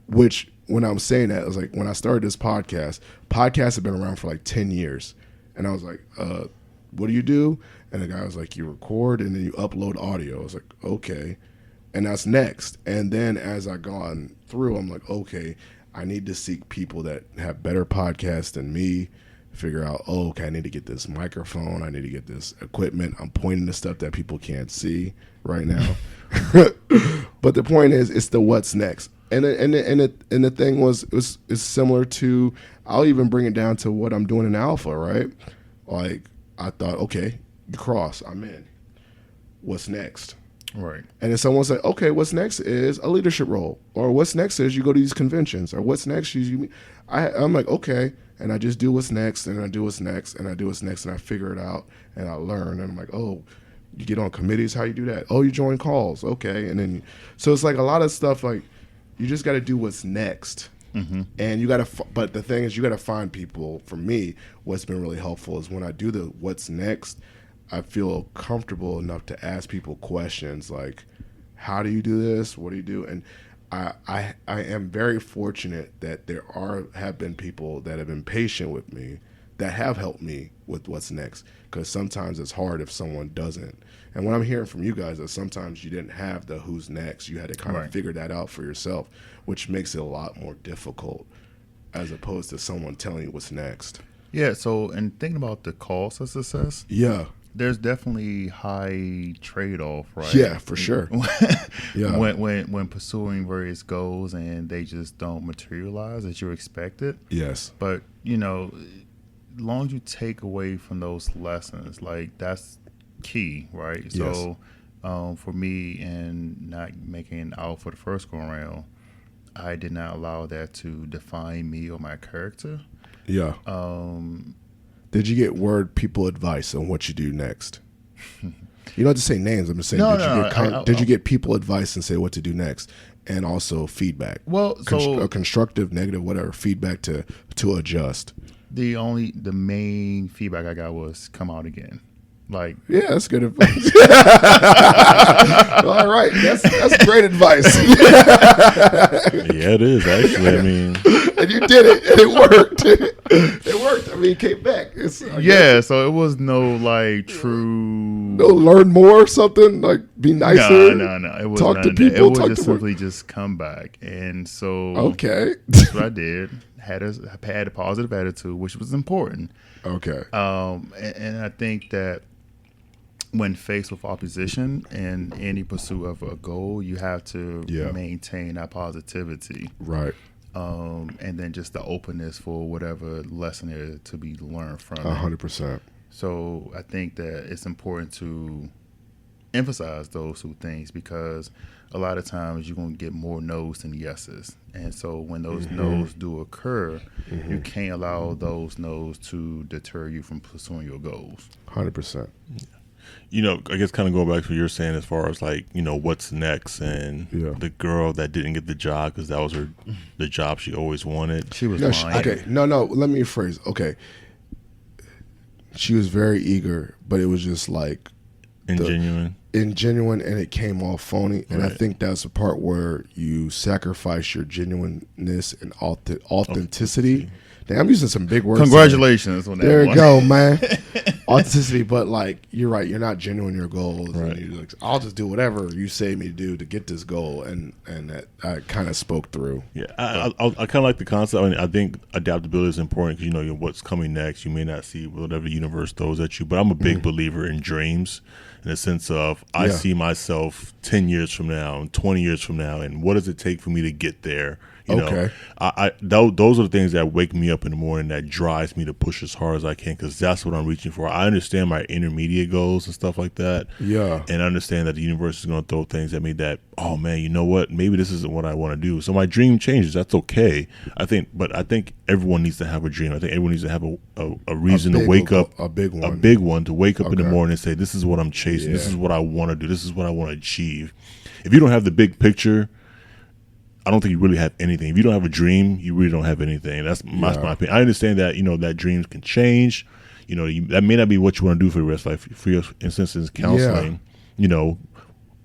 which when I was saying that, I was like, when I started this podcasts have been around for like 10 years. And I was like, what do you do? And the guy was like, you record and then you upload audio. I was like, okay. And that's next. And then as I gone through, I'm like, okay, I need to seek people that have better podcasts than me, figure out, oh, okay, I need to get this microphone. I need to get this equipment. I'm pointing to stuff that people can't see right now. But the point is, it's the what's next. And the thing was, it's similar to, I'll even bring it down to what I'm doing in Alpha, right? Like, I thought, okay, you cross, I'm in. What's next? Right. And then someone said, okay, what's next is a leadership role, or what's next is you go to these conventions, or what's next is I'm like, okay, and I just do what's next, and I do what's next, and I do what's next, and I figure it out, and I learn, and I'm like, oh, you get on committees, how you do that? Oh, you join calls, okay, and then so it's like a lot of stuff, like you just got to do what's next. And you got to, but the thing is, you got to find people. For me, what's been really helpful is when I do the what's next, I feel comfortable enough to ask people questions like, how do you do this? What do you do? And I am very fortunate that have been people that have been patient with me, that have helped me with what's next. Because sometimes it's hard if someone doesn't. And what I'm hearing from you guys is sometimes you didn't have the who's next. You had to kind of figure that out for yourself, which makes it a lot more difficult as opposed to someone telling you what's next. Yeah. So, and thinking about the cost of success. Yeah. There's definitely high trade-off, right? Yeah, for sure. Yeah. When pursuing various goals and they just don't materialize as you expected. Yes. But, you know, as long as you take away from those lessons, like that's key, right? Yes. So for me, in not making it out for the first go around, I did not allow that to define me or my character. Yeah. Did you get people advice on what you do next? You don't have to say names. I'm just saying, did you get people advice and say what to do next? And also feedback. Well, constructive, negative, whatever, feedback to adjust. The main feedback I got was come out again. Like, yeah, that's good advice. All right, that's great advice. Yeah, it is actually. I mean, and you did it, and it worked. It worked. I mean, it came back. So it was no like true. No, learn more or something. Like, be nicer. No. It was talk to people. It was just simply just come back, and so okay, that's what I did. Had a positive attitude, which was important. Okay. And I think that when faced with opposition in any pursuit of a goal, you have to maintain that positivity. Right. And then just the openness for whatever lesson is to be learned from 100%. So I think that it's important to emphasize those two things because a lot of times you're going to get more no's than yeses. And so when those no's do occur, you can't allow those no's to deter you from pursuing your goals. 100%. You know, I guess kind of going back to what you're saying as far as like, you know, what's next and the girl that didn't get the job because that was the job she always wanted. She was lying. Okay, no, let me rephrase. Okay. She was very eager, but it was just like ingenuine, and it came off phony. And I think that's the part where you sacrifice your genuineness and authenticity. Damn, I'm using some big words. Congratulations on that. There you go, man. Authenticity, but like you're right, you're not genuine in your goals. Right. And you're like, I'll just do whatever you say me to do to get this goal, and that I kind of spoke through. Yeah, I kind of like the concept. I mean, I think adaptability is important because you know what's coming next. You may not see whatever the universe throws at you, but I'm a big believer in dreams. In the sense of, I see myself 10 years from now, 20 years from now, and what does it take for me to get there? You know, those are the things that wake me up in the morning, that drives me to push as hard as I can, because that's what I'm reaching for. I understand my intermediate goals and stuff like that. Yeah. And I understand that the universe is going to throw things at me that, oh man, you know what? Maybe this isn't what I want to do. So my dream changes. That's okay. I think everyone needs to have a dream. I think everyone needs to have a reason to wake up. A big one to wake up in the morning and say, this is what I'm chasing. This is what I want to do. This is what I want to achieve. If you don't have the big picture, I don't think you really have anything. If you don't have a dream, you really don't have anything. That's my opinion. I understand that, you know, that dreams can change. You know, that may not be what you want to do for the rest of life. For your instance, in counseling, you know,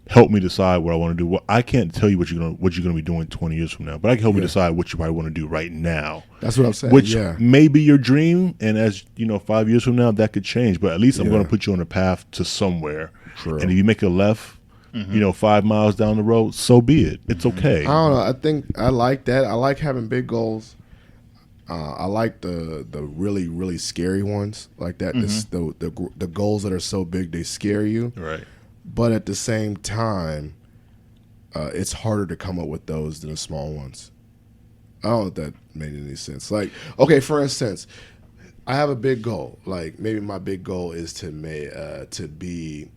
help me decide what I want to do. Well, I can't tell you what you're gonna be doing 20 years from now, but I can help you decide what you probably want to do right now. That's what I'm saying. Which may be your dream, and as you know, 5 years from now, that could change. But at least I'm going to put you on a path to somewhere. True. And if you make a left, you know, 5 miles down the road, so be it. It's okay. I don't know. I think I like that. I like having big goals. I like the really, really scary ones like that. The goals that are so big they scare you. Right. But at the same time, it's harder to come up with those than the small ones. I don't know if that made any sense. Like, okay, for instance, I have a big goal. Like, maybe my big goal is to be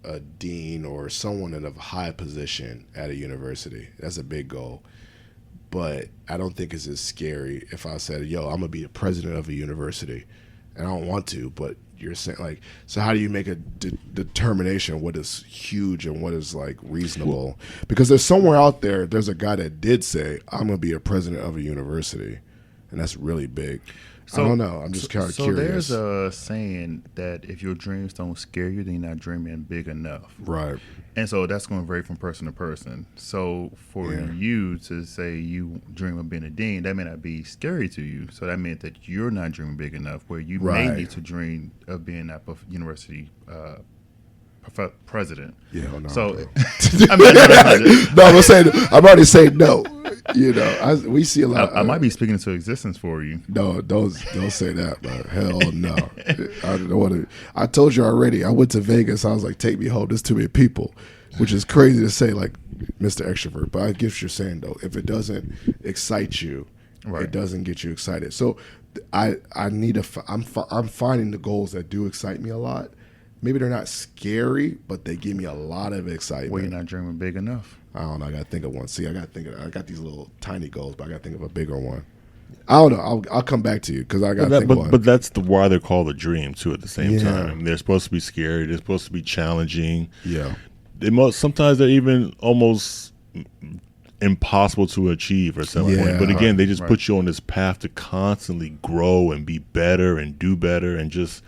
a dean or someone in a high position at a university. That's a big goal. But I don't think it's as scary if I said, yo, I'm going to be the president of a university. And I don't want to, but you're saying, like, so how do you make a determination what is huge and what is, like, reasonable? Because there's somewhere out there's a guy that did say, I'm going to be a president of a university. And that's really big. I don't know. I'm just kind of So curious. there's a saying that if your dreams don't scare you, then you're not dreaming big enough. Right. And so that's going to vary from person to person. So for Yeah. you to say you dream of being a dean, that may not be scary to you. So that meant that you're not dreaming big enough, where you may Right. need to dream of being that university president. Yeah, no. So bro. I'm not, No, I'm already saying no. You know, we see a lot. I might be speaking into existence for you. No, don't say that, man. Hell no. I don't want to. I told you already. I went to Vegas. I was like, take me home. There's too many people, which is crazy to say, like Mr. Extrovert. But I get what you're saying though. If it doesn't excite you, Right. it doesn't get you excited. So I need to. I'm finding the goals that do excite me a lot. Maybe they're not scary, but they give me a lot of excitement. Well, you're not dreaming big enough. I don't know. I gotta think of one. See, I got these little tiny goals, but I gotta think of a bigger one. I don't know. I'll come back to you because I got to think one. But that's why they're called a dream too. At the same Yeah. time, they're supposed to be scary. They're supposed to be challenging. Yeah. Sometimes they're even almost impossible to achieve at some Yeah. point. But again, they just Right. put you on this path to constantly grow and be better and do better and just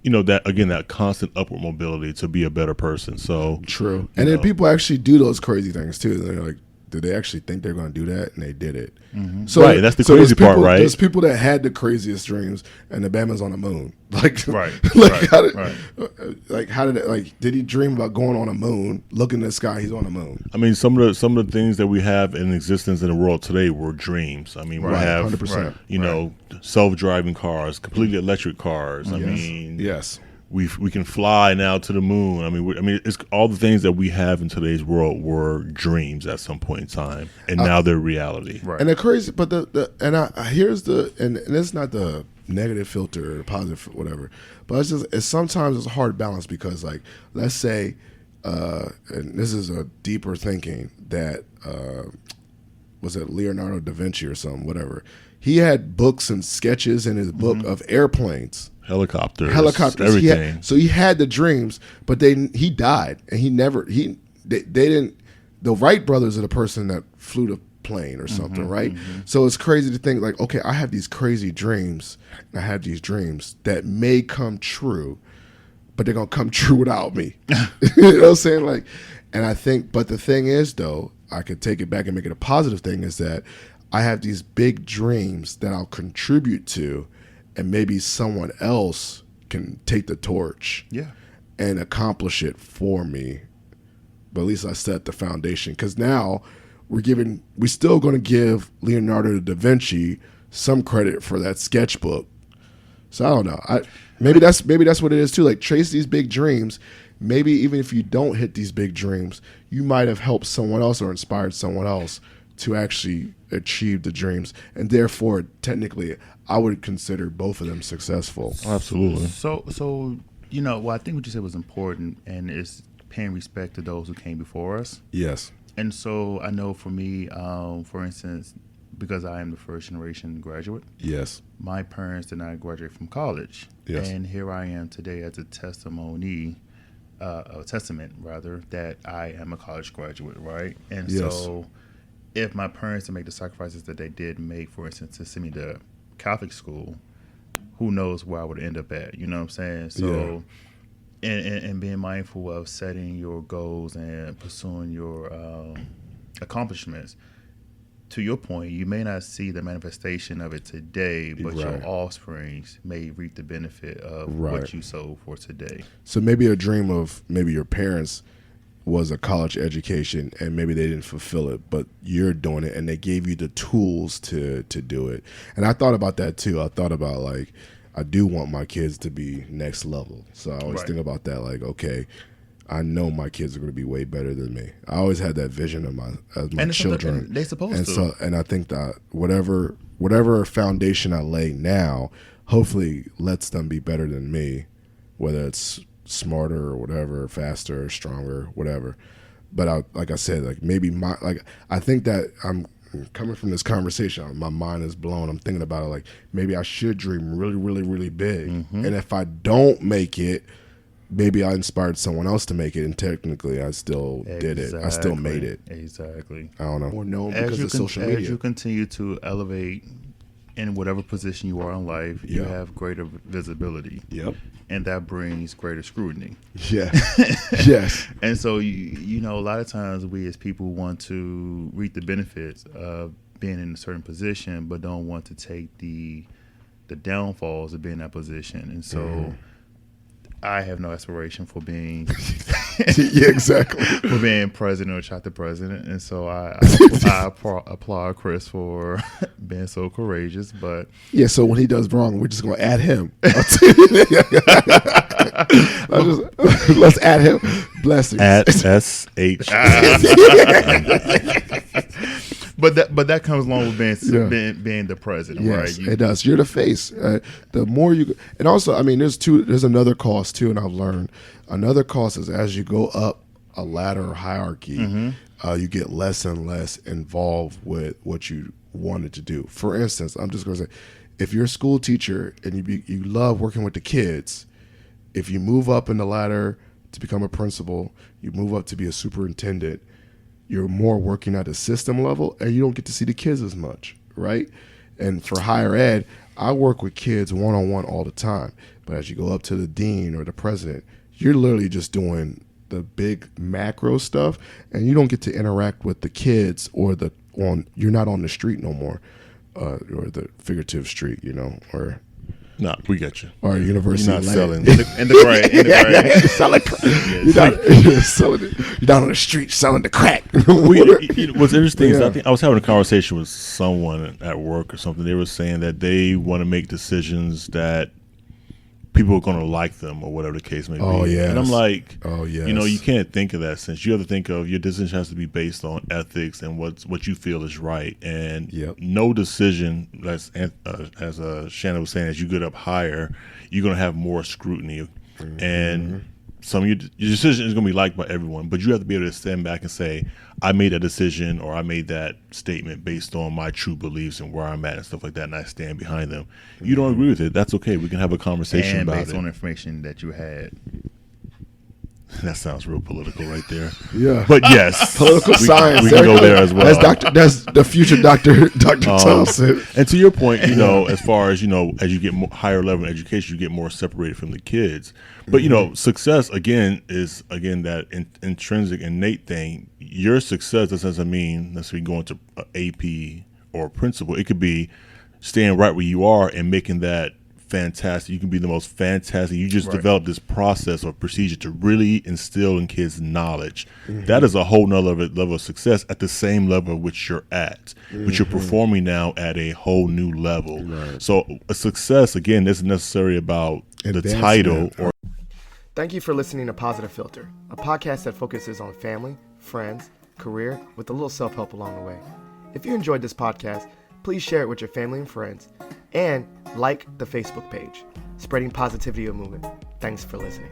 that constant upward mobility to be a better person. So True. And then people actually do those crazy things too. They're like, did they actually think they're going to do that? And they did it. So, Right, that's the crazy there's part, people- right? There's people that had the craziest dreams, and the Bama's on the moon. Like, Right, like, right, how did, right. how did it? Like, did he dream about going on a moon? Looking at the sky, he's on the moon. I mean, some of the things that we have in existence in the world today were dreams. I mean, we Right, have 100%. self-driving cars, completely electric cars. I mean, Yes. we can fly now to the moon. I mean, it's all the things that we have in today's world were dreams at some point in time, and now they're reality. Right. And the crazy, but here's the, and it's not the negative filter or positive whatever, but it's sometimes it's a hard balance because, like, let's say, and this is a deeper thinking that was it Leonardo da Vinci or something, whatever. He had books and sketches in his book of airplanes. Helicopters, Everything. everything. He had the dreams, but he died, and they didn't. The Wright brothers are the person that flew the plane or something, right? So it's crazy to think like, okay, I have these crazy dreams. And I have these dreams that may come true, but they're gonna come true without me. You know what I'm saying? Like, and I think, but the thing is, though, I could take it back and make it a positive thing. Is that I have these big dreams that I'll contribute to. And maybe someone else can take the torch and accomplish it for me. But at least I set the foundation. Because now we're still going to give Leonardo da Vinci some credit for that sketchbook. So I don't know. Maybe that's what it is too. Like, chase these big dreams. Maybe even if you don't hit these big dreams, you might have helped someone else or inspired someone else to actually achieve the dreams. And therefore, technically, I would consider both of them successful. Absolutely. So I think what you said was important, and it's paying respect to those who came before us. Yes. And so I know for me, for instance, because I am the first generation graduate, Yes. my parents did not graduate from college. Yes. And here I am today as a testament rather, that I am a college graduate, right? And Yes. so if my parents didn't make the sacrifices that they did make, for instance, to send me to Catholic school, who knows where I would end up at, you know what I'm saying? So, and being mindful of setting your goals and pursuing your accomplishments. To your point, you may not see the manifestation of it today, but Right. your offsprings may reap the benefit of Right. what you sowed for today. So maybe a dream of maybe your parents was a college education and maybe they didn't fulfill it, but you're doing it and they gave you the tools to do it. And I thought about that too. I thought about, like, I do want my kids to be next level. So I always Right. think about that, like, okay, I know my kids are going to be way better than me. I always had that vision of my And it's children. something- they supposed and to. So, and I think that whatever foundation I lay now, hopefully lets them be better than me, whether it's smarter or whatever, faster or stronger, whatever. But like I said, like, maybe I think that I'm coming from this conversation, my mind is blown. I'm thinking about it, like, maybe I should dream really, really, really big. And if I don't make it, maybe I inspired someone else to make it, and technically I still did it. I still made it. Exactly. I don't know. More known because of social As media. you continue to elevate in whatever position you are in life, you Yeah. have greater visibility. Yep. And that brings greater scrutiny. Yeah. Yes. And so, you know, a lot of times we as people want to reap the benefits of being in a certain position, but don't want to take the downfalls of being in that position. And so I have no aspiration for being Yeah, exactly. for being president or chapter president. And so I applaud Chris for being so courageous. But Yeah, so when he does wrong, we're just going to add him. Let's add him. Blessings. At SH. But that comes along with Yeah. being the president, Yes, right? it does. You're the face. The more you, and also, I mean, there's another cost too, and I've learned another cost is as you go up a ladder or hierarchy, you get less and less involved with what you wanted to do. For instance, I'm just going to say, if you're a school teacher and you love working with the kids, if you move up in the ladder to become a principal, you move up to be a superintendent, you're more working at a system level and you don't get to see the kids as much, right? And for higher ed, I work with kids one-on-one all the time. But as you go up to the dean or the president, you're literally just doing the big macro stuff and you don't get to interact with the kids or you're not on the street no more, or the figurative street, or No, we got you. or university. You're not land. selling. In the crack. You're selling crack. You're selling it. You're down on the street selling the crack. What's interesting is Yeah. I think I was having a conversation with someone at work or something. They were saying that they want to make decisions that people are going to like them or whatever the case may be. Oh, yes. And I'm like, Oh, yes. you can't think of that sense. You have to think of your decision has to be based on ethics and what you feel is right. And Yep. no decision, as Shannon was saying, as you get up higher, you're going to have more scrutiny. And some of your decision is going to be liked by everyone, but you have to be able to stand back and say, I made a decision or I made that statement based on my true beliefs and where I'm at and stuff like that, and I stand behind them. You don't agree with it, that's okay. We can have a conversation And about based it. on information that you had. That sounds real political right there. Yeah. But yes, Political science. We can go there as well. That's the future Dr. Thompson. And to your point, as far as as you get higher level in education, you get more separated from the kids. But success again is that intrinsic, innate thing. Your success doesn't mean necessarily going to AP or principal. It could be staying right where you are and making that fantastic. You can be the most fantastic. You just develop this process or procedure to really instill in kids knowledge. That is a whole nother level of success at the same level at which you're at, but you're performing now at a whole new level. Right. So a success, again, isn't necessarily about the title or. Thank you for listening to Positive Filter, a podcast that focuses on family, friends, career, with a little self-help along the way. If you enjoyed this podcast, please share it with your family and friends, and like the Facebook page, Spreading Positivity of Movement. Thanks for listening.